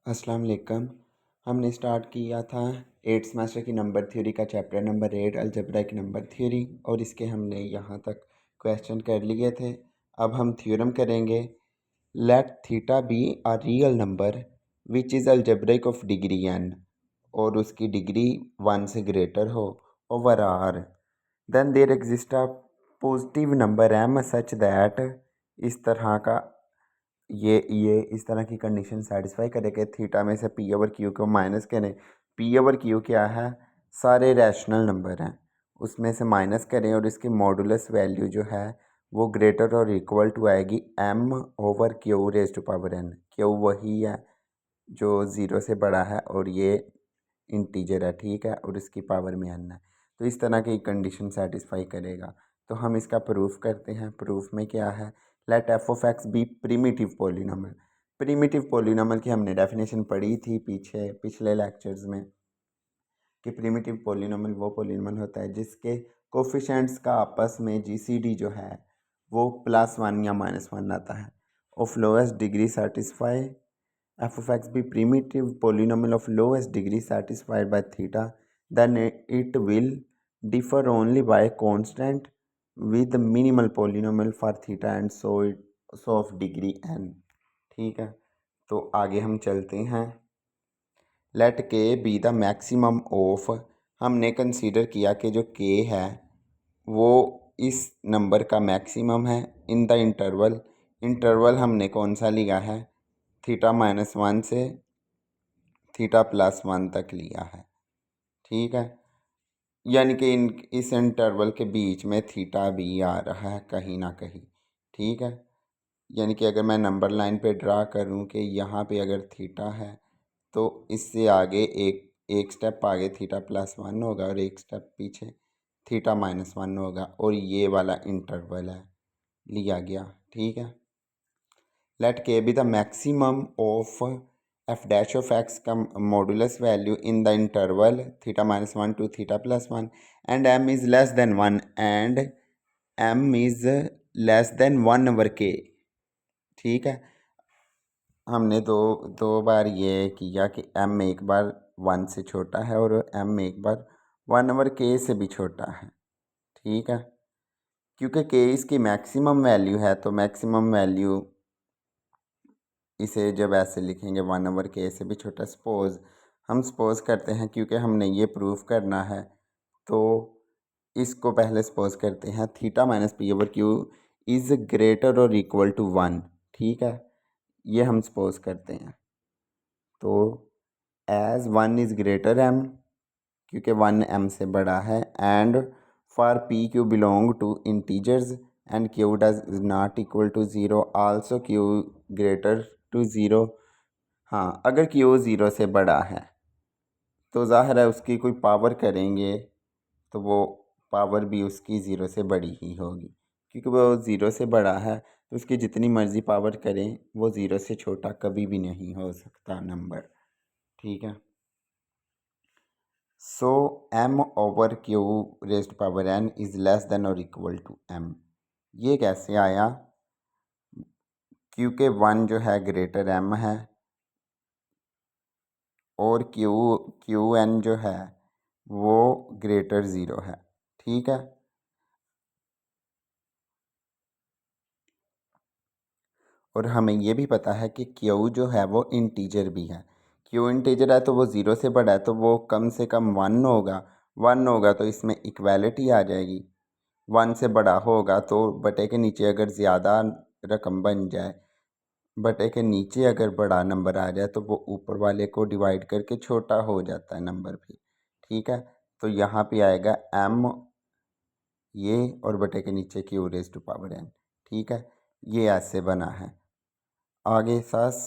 अस्सलाम वालेकुम। हमने स्टार्ट किया था 8th सेमेस्टर की नंबर थ्योरी का chapter number 8 algebraic number theory और इसके हमने यहाँ तक क्वेश्चन कर लिए थे। अब हम थ्योरम करेंगे। Let theta be a real number which is algebraic of degree n और उसकी डिग्री 1 से ग्रेटर हो over R, then there exist a positive number m such that इस तरह का ये इस तरह की कंडीशन सेटिस्फाई करे कि थीटा में से पी ओवर क्यू को माइनस करें। पी ओवर क्यू क्या है? सारे रैशनल नंबर हैं, उसमें से माइनस करें और इसकी मॉडुलस वैल्यू जो है वो ग्रेटर और इक्वल टू आएगी M over Q raise to power N. Q वही है जो ज़ीरो से बड़ा है और ये इंटीजर है, ठीक है, और इसकी पावर में एन है। तो इस तरह की कंडीशन सेटिस्फाई करेगा। तो हम इसका प्रूफ करते हैं। प्रूफ में क्या है? Let F of X be primitive polynomial. Primitive polynomial की हमने डेफिनेशन पढ़ी थी पिछले लेक्चर्स में कि प्रीमिटिव पोलिनोमियल वो पोलिनोमियल होता है जिसके कोफिशेंट्स का आपस में जीसीडी जो है वो +1 या -1 आता है। Of lowest degree satisfy f of x be primitive polynomial of lowest degree satisfied by theta, then it will differ only by a constant with minimal polynomial for theta and so of degree n। ठीक है, तो आगे हम चलते हैं। Late K be the maximum of, हमने consider किया कि जो के है वो इस नंबर का मैक्सिमम है इन द इंटरवल। इंटरवल हमने कौन सा लिया है? थीटा -1 से थीटा +1 तक लिया है, ठीक है। यानी कि इस इंटरवल के बीच में थीटा भी आ रहा है कहीं ना कहीं, ठीक है। यानी कि अगर मैं नंबर लाइन पे ड्रा करूं कि यहाँ पे अगर थीटा है तो इससे आगे एक स्टेप आगे थीटा +1 होगा और एक स्टेप पीछे थीटा -1 होगा और ये वाला इंटरवल है लिया गया, ठीक है। Let K be the maximum of F dash of X का modulus value in the interval theta -1 to theta +1 and M is less than 1 and M is less than 1 over K, ठीक है। हमने दो बार ये किया कि एम एक बार 1 से छोटा है और एम एक बार 1 ओवर के से भी छोटा है, ठीक है। क्योंकि के इसकी मैक्सिमम वैल्यू है तो मैक्सिमम वैल्यू इसे जब ऐसे लिखेंगे 1 ओवर के से भी छोटा। सपोज करते हैं क्योंकि हमने ये प्रूफ करना है तो इसको पहले सपोज करते हैं theta -p over Q is greater और इक्वल टू 1, ठीक है। ये हम सपोज करते हैं तो एज 1 इज़ ग्रेटर m, क्योंकि 1 m से बड़ा है, and for p q belong to integers and q does not equal to 0 also q greater to 0। हाँ, अगर q 0 से बड़ा है तो ज़ाहिर है उसकी कोई पावर करेंगे तो वो पावर भी उसकी 0 से बड़ी ही होगी, क्योंकि वो 0 से बड़ा है तो उसकी जितनी मर्ज़ी पावर करें वो 0 से छोटा कभी भी नहीं हो सकता नंबर, ठीक है। सो m over Q raised power n is less than और इक्वल टू m। ये कैसे आया? क्योंकि 1 जो है ग्रेटर m है और क्यू एन जो है वो ग्रेटर 0 है, ठीक है। और हमें ये भी पता है कि क्यू जो है वो इंटीजर भी है। क्यू इंटीजर है तो वो 0 से बड़ा है तो वो कम से कम 1 होगा तो इसमें इक्वालिटी आ जाएगी। 1 से बड़ा होगा तो बटे के नीचे अगर ज़्यादा रकम बन जाए, बटे के नीचे अगर बड़ा नंबर आ जाए तो वो ऊपर वाले को डिवाइड करके छोटा हो जाता है नंबर भी, ठीक है। तो यहाँ पे आएगा m ये और बटे के नीचे q raise to power n, ठीक है। ये ऐसे बना है। आगे सास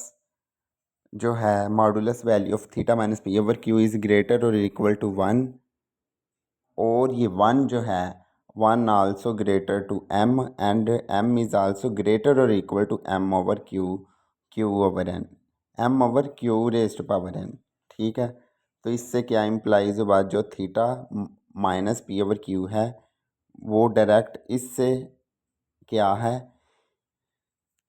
जो है modulus value of theta -p over Q is greater और इक्वल टू 1, और ये 1 जो है 1 also greater to m and m is also greater और equal to m over Q over n, m over Q raise to power n, ठीक है। तो इससे क्या इम्प्लाइज हुआ? जो थीटा -p ओवर क्यू है वो डायरेक्ट इससे क्या है,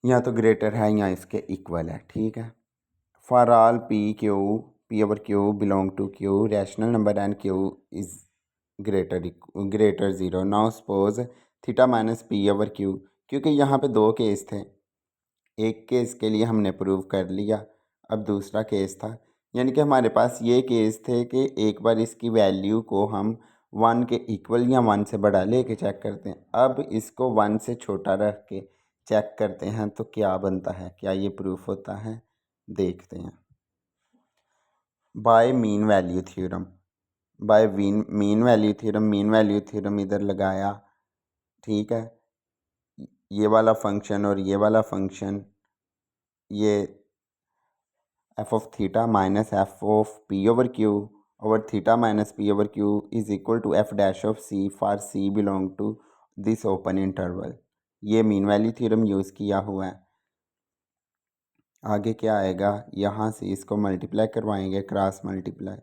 या तो ग्रेटर है या इसके इक्वल है, ठीक है। For all p over q belong to q rational number and q is greater zero. Now suppose theta minus p over q, क्योंकि यहाँ पे दो केस थे, एक केस के लिए हमने प्रूव कर लिया, अब दूसरा केस था, यानी कि हमारे पास ये केस थे कि एक बार इसकी वैल्यू को हम 1 के इक्वल या 1 से बड़ा लेके चेक करते हैं, अब इसको 1 से छोटा रख के चेक करते हैं तो क्या बनता है, क्या ये प्रूफ होता है, देखते हैं। By mean value theorem, by mean value theorem इधर लगाया, ठीक है, ये वाला फंक्शन और ये वाला फंक्शन, ये f of theta minus f of P over Q over theta minus p over q is equal to f dash of c for c belong to this open interval. ये mean value theorem use किया हुआ है। आगे क्या आएगा, यहाँ से इसको मल्टीप्लाई करवाएंगे, क्रॉस मल्टीप्लाई,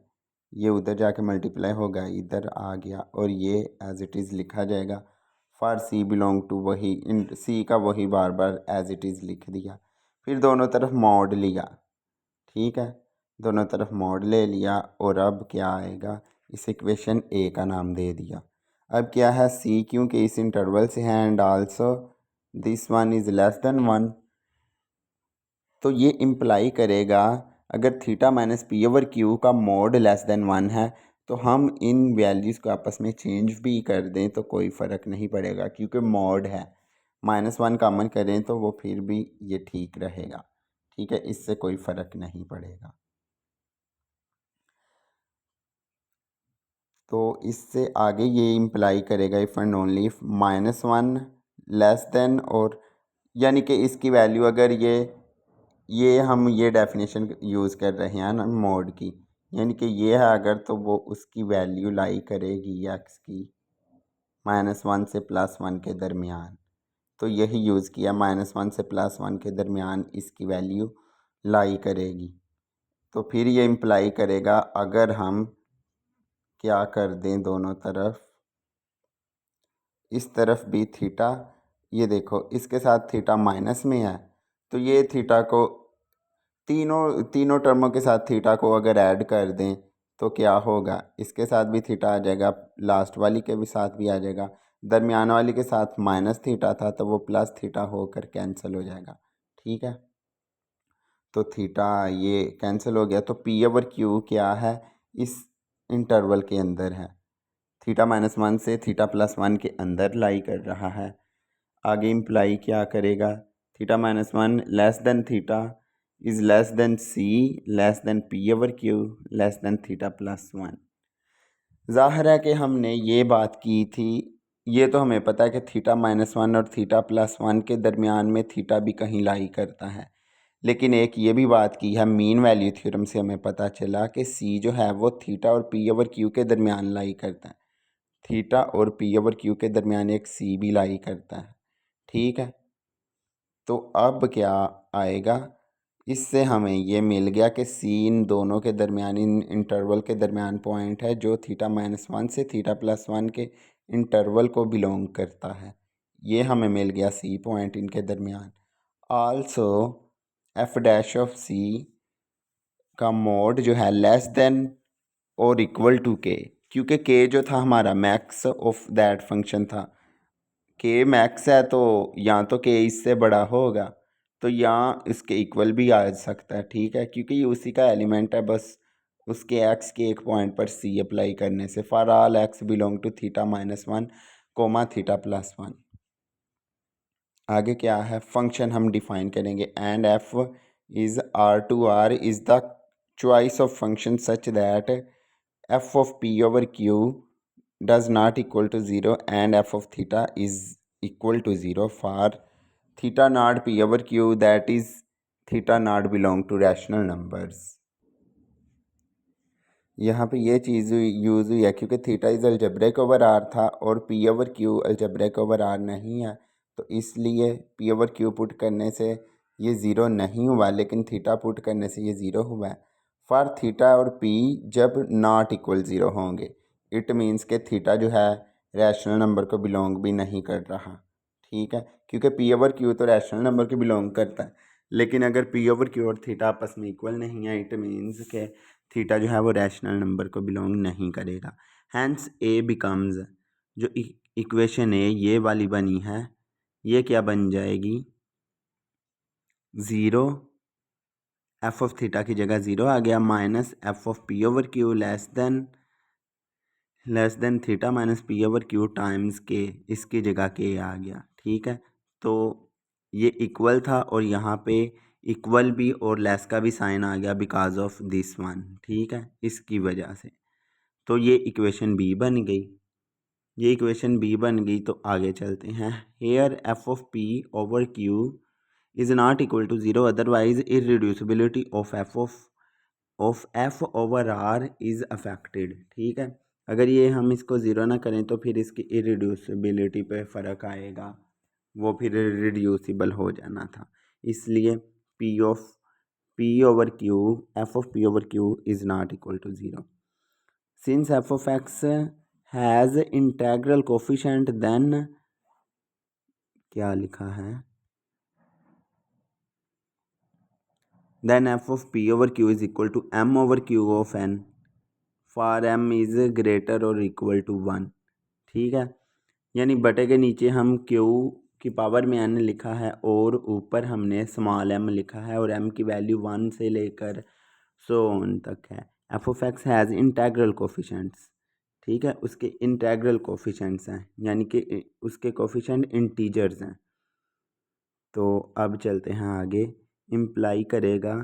ये उधर जाके मल्टीप्लाई होगा, इधर आ गया और ये एज इट इज़ लिखा जाएगा फॉर सी बिलोंग टू, वही इन सी का वही बार बार एज इट इज़ लिख दिया, फिर दोनों तरफ मॉड लिया, ठीक है, दोनों तरफ मॉड ले लिया और अब क्या आएगा, इस इक्वेशन ए का नाम दे दिया। अब क्या है, सी क्योंकि इस इंटरवल से है and also this one is less than 1, तो ये इम्प्लाई करेगा अगर theta minus p over q का मोड लेस देन 1 है तो हम इन वैल्यूज़ को आपस में चेंज भी कर दें तो कोई फ़र्क नहीं पड़ेगा, क्योंकि मोड है, -1 कॉमन करें तो वो फिर भी ये ठीक रहेगा, ठीक है, इससे कोई फ़र्क नहीं पड़ेगा। तो इससे आगे ये इम्प्लाई करेगा if and only if -1 less than, और यानी कि इसकी वैल्यू अगर ये हम ये डेफिनेशन यूज़ कर रहे हैं ना मोड की, यानी कि ये है अगर, तो वो उसकी वैल्यू लाई करेगी एक्स की -1 से +1 के दरमियान, तो यही यूज़ किया, -1 से +1 के दरमियान इसकी वैल्यू लाई करेगी। तो फिर ये इम्प्लाई करेगा अगर हम क्या कर दें दोनों तरफ, इस तरफ भी थीटा, ये देखो इसके साथ थीटा माइनस में है, तो ये थीटा को तीनों टर्मों के साथ थीटा को अगर ऐड कर दें तो क्या होगा, इसके साथ भी थीटा आ जाएगा, लास्ट वाली के भी साथ भी आ जाएगा, दरमियान वाली के साथ माइनस थीटा था तो वो प्लस थीटा होकर कैंसिल हो जाएगा, ठीक है, तो थीटा ये कैंसिल हो गया, तो पी ओवर क्यू क्या है, इस इंटरवल के अंदर है, थीटा -1 से थीटा +1 के अंदर लाई कर रहा है। आगे इम्प्लाई क्या करेगा, theta -1 less than theta is less than c less than p over q less than theta +1। ज़ाहिर है कि हमने ये बात की थी, ये तो हमें पता है कि थीटा -1 और थीटा +1 के दरमियान में थीटा भी कहीं लाई करता है, लेकिन एक ये भी बात की है, मीन वैल्यू थ्योरम से हमें पता चला कि सी जो है वो थीटा और पी ओवर क्यू के दरमियान लाई करता है, थीटा और पी ओवर क्यू के दरमियान एक सी भी लाई करता है, ठीक है। तो अब क्या आएगा, इससे हमें ये मिल गया कि सी इन दोनों के दरमियान, इन इंटरवल के दरमियान पॉइंट है जो थीटा -1 से थीटा +1 के इंटरवल को बिलोंग करता है, ये हमें मिल गया सी पॉइंट इनके दरमियान। आल्सो एफ डैश ऑफ सी का मोड जो है लेस देन और इक्वल टू के, क्योंकि के जो था हमारा मैक्स ऑफ दैट फंक्शन था, के मैक्स है तो या तो के इससे बड़ा होगा तो यहाँ इसके इक्वल भी आ सकता है, ठीक है, क्योंकि ये उसी का एलिमेंट है, बस उसके एक्स के एक पॉइंट पर सी अप्लाई करने से, for all x belong to theta -1 comma theta +1। आगे क्या है, फंक्शन हम डिफाइन करेंगे, and f is R2R is the choice of function such that f of P over q does not equal to 0 and f of theta is equal to 0 for theta not p over q, that is theta not belong to rational numbers। यहाँ पे ये चीज़ use हुई है क्योंकि theta is algebraic over r था और p over q algebraic over r नहीं है, तो इसलिए पी ओवर क्यू पुट करने से ये ज़ीरो नहीं हुआ, लेकिन थीटा पुट करने से ये ज़ीरो हुआ है। फॉर थीटा और पी जब नॉट इक्वल ज़ीरो होंगे, इट मीन्स के थीटा जो है रैशनल नंबर को बिलोंग भी नहीं कर रहा, ठीक है, क्योंकि पी ओवर क्यू तो रैशनल नंबर को बिलोंग करता है, लेकिन अगर पी ओवर क्यू और थीटा आपस में इक्वल नहीं है, इट मीन्स के थीटा जो है वो रैशनल नंबर को बिलोंग नहीं करेगा। हैंस ए बिकम्स, जो इक्वेशन ए ये वाली बनी है, ये क्या बन जाएगी, ज़ीरो, एफ ऑफ थीटा की जगह ज़ीरो आ गया, minus f of P over q less than theta minus p over q times के, इसकी जगह के आ गया। ठीक है, तो ये इक्वल था और यहाँ पे इक्वल भी और लेस का भी साइन आ गया बिकॉज ऑफ दिस वन। ठीक है, इसकी वजह से तो ये इक्वेशन बी बन गई। ये इक्वेशन बी बन गई तो आगे चलते हैं। Here f of P over Q is not equal to zero, otherwise irreducibility of f over r is affected. ठीक है, अगर ये हम इसको ज़ीरो ना करें तो फिर इसकी इरेड्यूसिबिलिटी पे फ़र्क आएगा, वो फिर रिड्यूसिबल हो जाना था। इसलिए p over q, f of P over Q is not equal to zero. Since f of x has integral coefficient, then क्या लिखा है, then f of P over Q is equal to m over q of n for m is greater और equal to one. ठीक है, यानी बटे के नीचे हम क्यू की पावर में एन लिखा है और ऊपर हमने स्मॉल एम लिखा है और एम की वैल्यू वन से लेकर सो ऑन तक है। F of x has integral coefficients. ठीक है, उसके इंटेग्रल कोफिशेंट्स हैं, यानी कि उसके कोफिशेंट इंटीजर्स हैं। तो अब चलते हैं आगे, इम्प्लाई करेगा,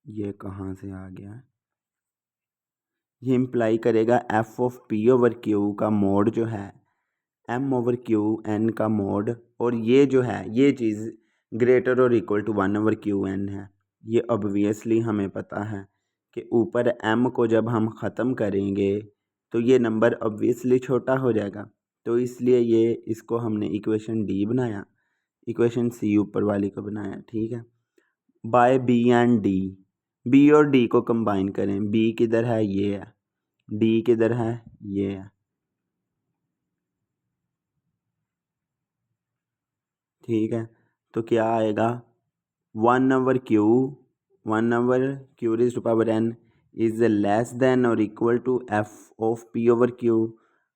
ये कहाँ से आ गया, ये इम्प्लाई करेगा f of P over q का मोड जो है एम ओवर क्यू एन का मोड, और ये जो है ये चीज़ ग्रेटर और equal to one over q n है। ये ऑब्वियसली हमें पता है कि ऊपर एम को जब हम ख़त्म करेंगे तो ये नंबर ऑब्वियसली छोटा हो जाएगा, तो इसलिए ये इसको हमने इक्वेशन डी बनाया, इक्वेशन सी ऊपर वाली को बनाया। ठीक है, by b and d, b और डी को कंबाइन करें, बी किधर है, ये है, डी किधर है, ये है। ठीक है, तो क्या आएगा, one over Q raise to power N is less than और equal to F of P over Q,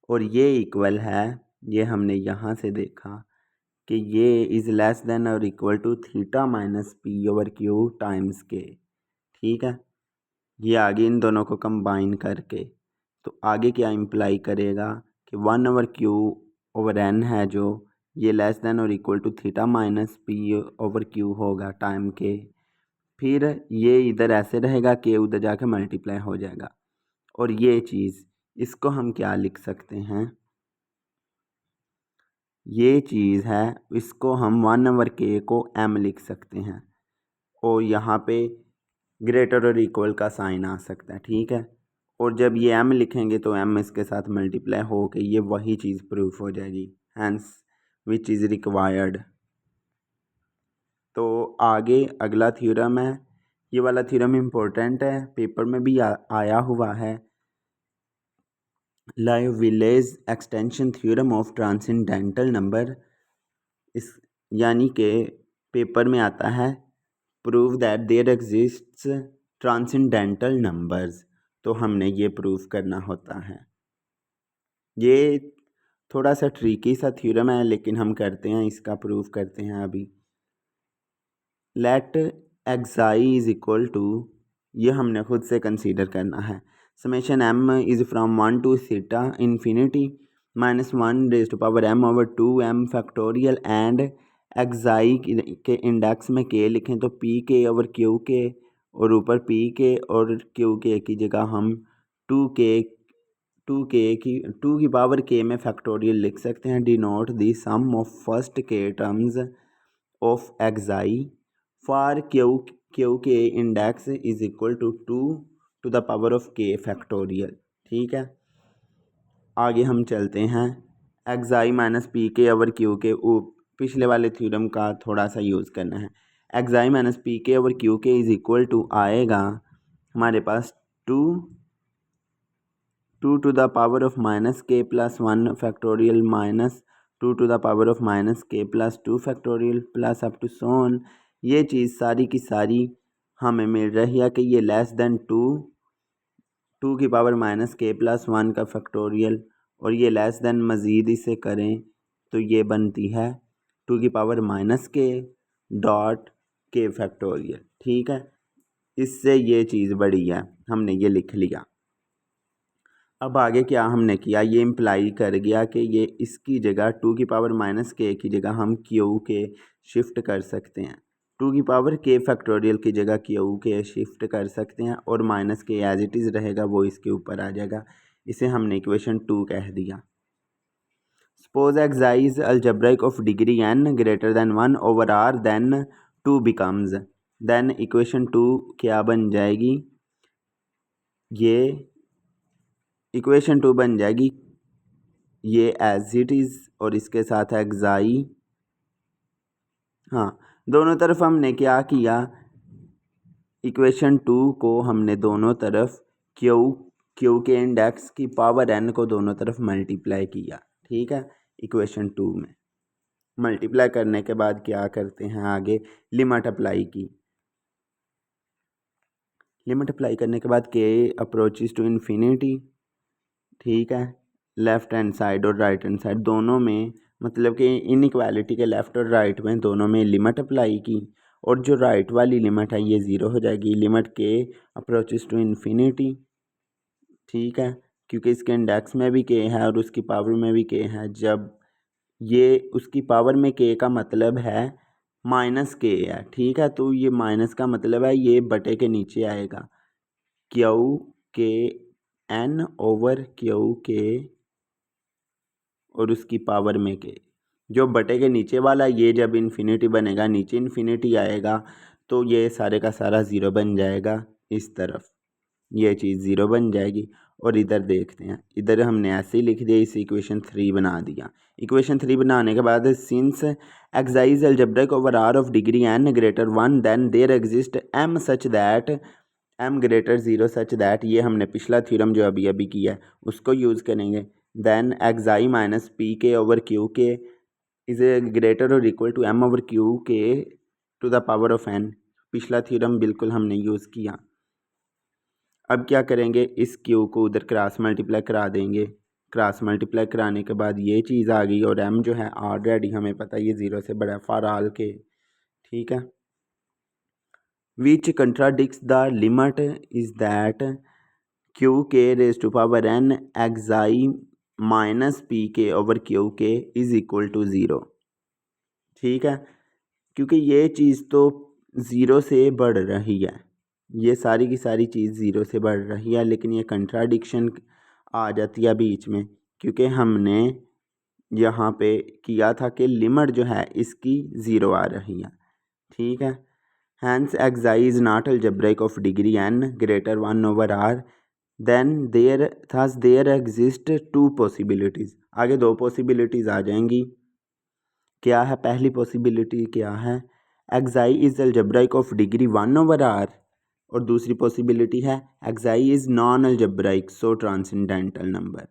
और ये इक्वल है, ये हमने यहाँ से देखा कि ये इज़ लेस देन और equal to theta minus p over q times के। ठीक है, ये आगे इन दोनों को कंबाइन करके तो आगे क्या इम्प्लाई करेगा कि one over Q over n है जो, ये लेस देन और equal to theta minus p over q होगा टाइम के, फिर ये इधर ऐसे रहेगा कि उधर जाके मल्टीप्लाई हो जाएगा, और ये चीज़ इसको हम क्या लिख सकते हैं, ये चीज़ है, इसको हम वन ओवर के को एम लिख सकते हैं और यहाँ पे ग्रेटर और इक्वल का साइन आ सकता है। ठीक है, और जब ये एम लिखेंगे तो एम इसके साथ मल्टीप्लाई हो के ये वही चीज़ प्रूफ हो जाएगी, हैंस विच इज़ रिक्वायर्ड। तो आगे अगला थ्योरम है, ये वाला थ्योरम इम्पोर्टेंट है, पेपर में भी आया हुआ है, Liouville's extension theorem of transcendental number. इस यानी कि पेपर में आता है, prove that there exists transcendental numbers, तो हमने ये प्रूफ करना होता है। ये थोड़ा सा ट्रिकी सा थ्योरम है लेकिन हम करते हैं, इसका प्रूफ करते हैं अभी। Let xi is equal to, ये हमने खुद से कंसीडर करना है, summation m is from one to theta infinity minus one raise to power m over two m factorial, and xi के इंडेक्स में के लिखें तो पी के ओवर क्यू के, और ऊपर पी के और क्यू के की जगह हम टू की पावर के में फैक्टोरियल लिख सकते हैं, denote the sum of first K terms of xi for Q K index is equal to two to the power of K factorial. ठीक है, आगे हम चलते हैं, एक्साई माइनस पी के ओवर क्यू के, पिछले वाले थ्योरम का थोड़ा सा यूज़ करना है। एक्साई माइनस पी के ओवर क्यू के इज इक्वल टू आएगा हमारे पास two to the power of minus k plus one factorial minus two the power of minus k plus two factorial plus up to so on, ये चीज़ सारी की सारी हमें मिल रही है कि ये लेस देन 2 की पावर माइनस के प्लस 1 का फैक्टोरियल, और ये लेस देन मज़ीद इसे करें तो ये बनती है 2 की पावर माइनस के डॉट के फैक्टोरियल। ठीक है, इससे ये चीज़ बड़ी है, हमने ये लिख लिया। अब आगे क्या हमने किया, ये इम्प्लाई कर गया कि ये इसकी जगह 2 की पावर माइनस के की जगह हम क्यू के शिफ्ट कर सकते हैं, 2 की पावर के फैक्टोरियल की जगह क्यू के शिफ्ट कर सकते हैं, और माइनस के एज इट इज़ रहेगा वो इसके ऊपर आ जाएगा। इसे हमने इक्वेशन 2 कह दिया। Suppose xi is algebraic of degree n greater than 1 over r then 2 becomes, then equation 2 क्या बन जाएगी, ये इक्वेशन 2 बन जाएगी ये एज इट इज़, और इसके साथ एक्साई, हाँ दोनों तरफ हमने क्या किया, इक्वेशन 2 को हमने दोनों तरफ क्यू के इंडेक्स की पावर n को दोनों तरफ मल्टीप्लाई किया। ठीक है, इक्वेशन 2 में मल्टीप्लाई करने के बाद क्या करते हैं, आगे लिमिट अप्लाई की। लिमिट अप्लाई करने के बाद के अप्रोचेस टू इन्फिनिटी। ठीक है, लेफ़्ट हैंड साइड और राइट हैंड साइड दोनों में, मतलब कि इनइक्वालिटी के लेफ़्ट और राइट में दोनों में लिमिट अप्लाई की, और जो राइट वाली लिमिट है ये ज़ीरो हो जाएगी, लिमिट के अप्रोचेस टू इन्फिनिटी। ठीक है, क्योंकि इसके इंडेक्स में भी के है और उसकी पावर में भी के है, जब ये उसकी पावर में के का मतलब है माइनस के है। ठीक है, तो ये माइनस का मतलब है ये बटे के नीचे आएगा, क्यू के एन ओवर क्यू के और उसकी पावर में के, जो बटे के नीचे वाला ये जब इन्फिनिटी बनेगा, नीचे इन्फिनिटी आएगा, तो ये सारे का सारा ज़ीरो बन जाएगा, इस तरफ ये चीज़ ज़ीरो बन जाएगी। और इधर देखते हैं, इधर हमने ऐसे ही लिख दिया, इस इक्वेशन 3 बना दिया। इक्वेशन 3 बनाने के बाद since xi is algebraic over r of degree n greater 1 then there exist m such that m greater 0 such that, ये हमने पिछला थ्योरम जो अभी अभी किया है उसको यूज़ करेंगे। देन एक्साई माइनस पी के ओवर क्यू के इज ग्रेटर और equal to m over Q K to the power of n, पिछला थ्योरम बिल्कुल हमने यूज़ किया। अब क्या करेंगे, इस क्यू को उधर क्रॉस मल्टीप्लाई करा देंगे, क्रॉस मल्टीप्लाई कराने के बाद ये चीज़ आ गई, और m जो है ऑलरेडी हमें पता है ये 0 से बड़ा है फॉर ऑल के। ठीक है, which contradicts the limit is that Q K raise to power n xi minus P के ओवर क्यू के इज इक्वल टू 0। ठीक है, क्योंकि ये चीज़ तो ज़ीरो से बढ़ रही है, ये सारी की सारी चीज़ ज़ीरो से बढ़ रही है, लेकिन ये कंट्राडिक्शन आ जाती है बीच में, क्योंकि हमने यहाँ पे किया था कि लिमिट जो है इसकी ज़ीरो आ रही है। ठीक है, hence xi is not algebraic of degree n greater 1 over r then there exist 2 possibilities. आगे 2 पॉसिबिलिटीज़ आ जाएंगी। क्या है पहली पॉसिबिलिटी, क्या है, एक्साई is algebraic of degree 1 over r, और दूसरी पॉसिबिलिटी है एक्साई is non algebraic so transcendental number.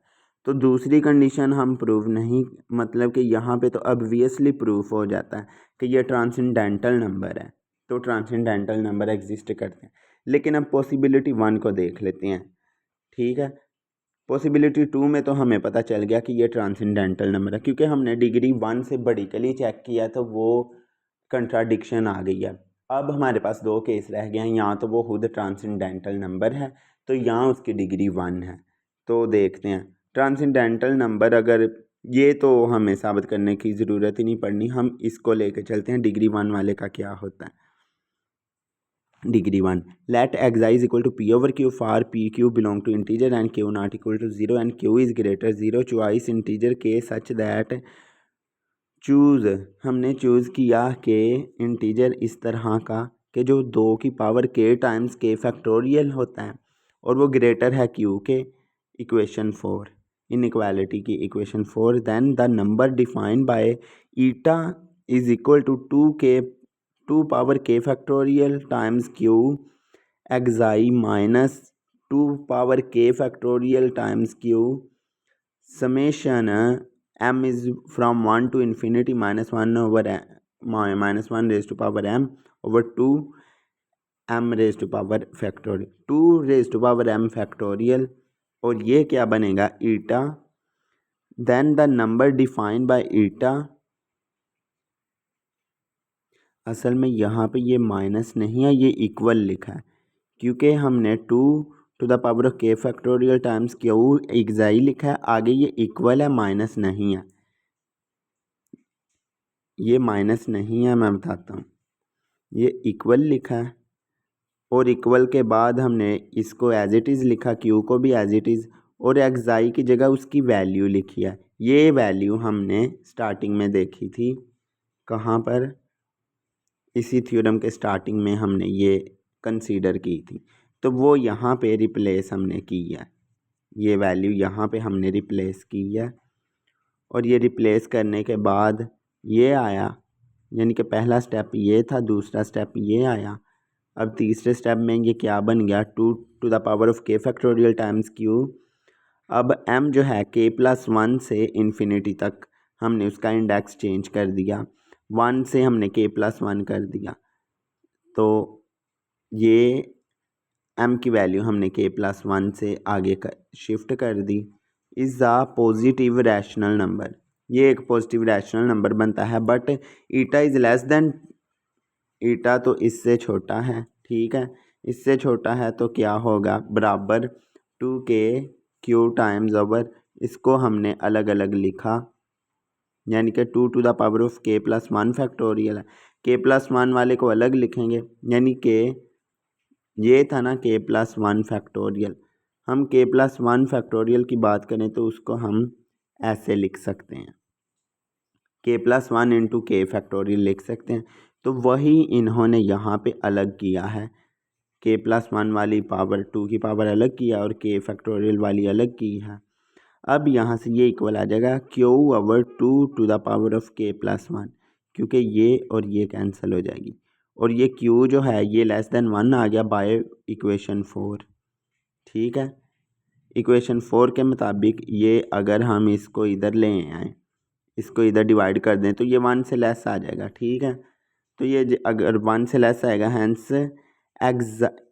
तो दूसरी कंडीशन हम प्रूव नहीं, मतलब कि यहाँ पे तो ऑब्वियसली प्रूफ हो जाता है कि ये ट्रांसेंडेंटल नंबर है, तो ट्रांसेंडेंटल नंबर एग्जिस्ट करते हैं। लेकिन अब पॉसिबिलिटी 1 को देख लेते हैं। ठीक है, पॉसिबिलिटी 2 में तो हमें पता चल गया कि ये ट्रांसेंडेंटल नंबर है, क्योंकि हमने डिग्री 1 से बड़ी के लिए चेक किया तो वो कंट्राडिक्शन आ गई है। अब हमारे पास 2 केस रह गए हैं, यहाँ तो वो खुद ट्रांसेंडेंटल नंबर है, तो यहाँ उसकी डिग्री 1 है। तो देखते हैं ट्रांसेंडेंटल नंबर, अगर ये तो हमें साबित करने की ज़रूरत ही नहीं पड़नी, हम इसको लेके चलते हैं डिग्री 1 वाले का क्या होता है। Degree 1, let xi is equal to p over q for p q belong to integer and q not equal to 0 and q is greater 0 choice integer के सच दैट चूज़, हमने चूज़ किया कि integer इस तरह का कि जो 2 की पावर के टाइम्स के फैक्टोरियल होता है और वो ग्रेटर है क्यू के। इक्वेशन 4, इनइक्वालिटी की equation 4, then the number defined by eta is equal to 2 power K factorial times Q xi minus 2 power K factorial times Q summation m is from 1 to infinity minus 1 over minus 1 raised to power m over 2m raise to power factorial, 2 raise to power m factorial, और ये क्या बनेगा eta, then the number defined by eta. असल में यहाँ पे ये minus नहीं है, ये इक्वल लिखा है, क्योंकि हमने 2 to the power of k factorial times q xi लिखा है, आगे ये इक्वल है, माइनस नहीं है, ये माइनस नहीं है, मैं बताता हूँ, ये इक्वल लिखा है, और इक्वल के बाद हमने इसको एज इट इज़ लिखा, क्यू को भी एज इट इज़, और एक्साई की जगह उसकी वैल्यू लिखी है। ये वैल्यू हमने स्टार्टिंग में देखी थी, कहाँ पर, इसी थ्योरम के स्टार्टिंग में हमने ये कंसीडर की थी, तो वो यहाँ पे रिप्लेस हमने की है, ये वैल्यू यहाँ पे हमने रिप्लेस की है, और ये रिप्लेस करने के बाद ये आया, यानी कि पहला स्टेप ये था, दूसरा स्टेप ये आया। अब तीसरे स्टेप में ये क्या बन गया, 2 to the power of k factorial times q. अब m जो है k+1 से इन्फिनिटी तक हमने उसका इंडेक्स चेंज कर दिया, 1 से हमने k+1 कर दिया, तो ये m की वैल्यू हमने k+1 से आगे शिफ्ट कर दी। Is a positive rational number, ये एक पॉजिटिव रैशनल नंबर बनता है, but eta is less than, eta तो इससे छोटा है, ठीक है, इससे छोटा है तो क्या होगा, बराबर 2k टाइम्स ओवर, इसको हमने अलग अलग लिखा, यानी कि 2 to the power of k+1 factorial है, k+1 वाले को अलग लिखेंगे, यानी कि ये था ना k+1 फैक्टोरियल, हम k+1 फैक्टोरियल की बात करें तो उसको हम ऐसे लिख सकते हैं, k+1 इंटू k फैक्टोरियल लिख सकते हैं। तो वही इन्होंने यहाँ पे अलग किया है, k+1 वाली पावर 2 की पावर अलग किया और k फैक्टोरियल वाली अलग की है। अब यहाँ से ये इक्वल आ जाएगा q/2 to the power of k+1, क्योंकि ये और ये कैंसिल हो जाएगी, और ये q जो है ये लेस देन 1 आ गया बाय इक्वेशन 4, ठीक है। इक्वेशन 4 के मुताबिक ये अगर हम इसको इधर ले आएँ, इसको इधर डिवाइड कर दें तो ये 1 से लेस आ जाएगा, ठीक है। तो ये अगर 1 से लेस आएगा, हैंस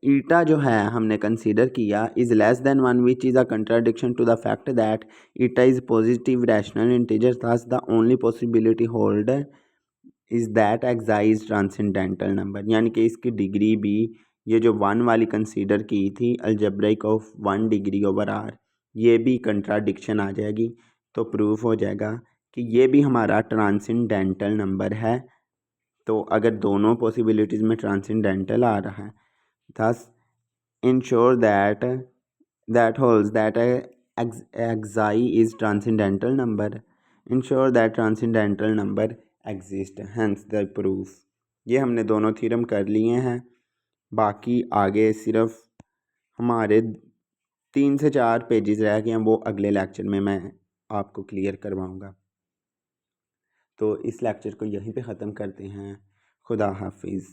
ईटा जो है हमने कंसीडर किया is less than 1, which is a contradiction to the fact that eta is positive rational integer, thus the only possibility hold is that xi is transcendental number, यानी कि इसकी डिग्री भी ये जो 1 वाली कंसीडर की थी algebraic of 1 degree over r, ये भी कंट्राडिक्शन आ जाएगी, तो प्रूफ हो जाएगा कि ये भी हमारा ट्रांसेंडेंटल नंबर है। तो अगर दोनों पॉसिबिलिटीज़ में ट्रांसेंडेंटल आ रहा है, thus ensure that holds that xi is transcendental number, ensure that transcendental number exist, hence the proof. ये हमने दोनों थ्योरम कर लिए हैं, बाकी आगे सिर्फ हमारे 3 से 4 पेजेस रह गए हैं, वो अगले लेक्चर में मैं आपको क्लियर करवाऊँगा। तो इस लेक्चर को यहीं पे ख़त्म करते हैं। खुदा हाफिज़।